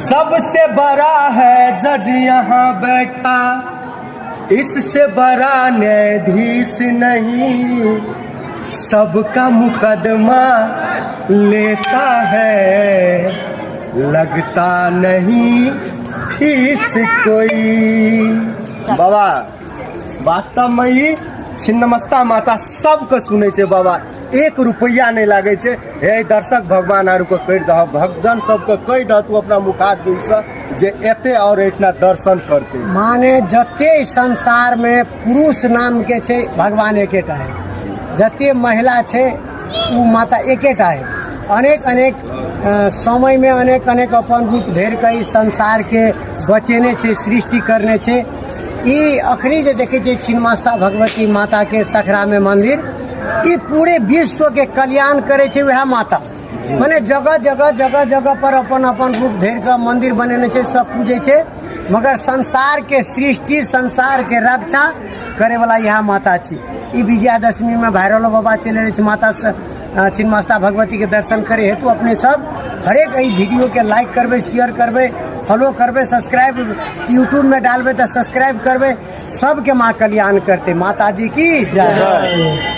सबसे बड़ा है जज यहाँ बैठा, इससे बड़ा न्यायाधीश नहीं। सबका मुकदमा लेता है, लगता नहीं फीस कोई। बाबा वास्तव में ही छिन्नमस्ता माता सबके सुनै छै बाबा, 1 रुपया नहीं लागे छै। हे दर्शक भगवान आरु को कहि दह, भक्तजन सबके कहि दह तू अपना मुखारबिंद से जे एते और एठना दर्शन करते। माने जते संसार में पुरुष नाम के छै भगवान एकेटा है, जते महिला छै उ माता एकेटा है। अनेक अनेक समय में अनेक अनेक अपन रूप धेर के संसार के बचेने छै, सृष्टि करने छै। ई अखरी जे देखे छै छिन्नमस्ता भगवती माता के सखरा में मंदिर, ई पूरे विश्व के कल्याण करे छै वह माता। माने जगह जगह जगह जगह पर अपन अपन रूप धेर के मंदिर बनेने छै, सब पूजे छै। मगर संसार के सृष्टि, संसार के रक्षा करे वाला यह माता छी। ई विजयादशमी में भैरव बाबा चले छै माता छिन्नमस्ता भगवती के दर्शन करे हेतु अपने सब हरेक ई वीडियो के लाइक करबे, शेयर करबे, फॉलो करबे, सब्सक्राइब यूट्यूब में डालबे तो सब्सक्राइब करबे। सबके माँ कल्याण करते। माता जी की जय।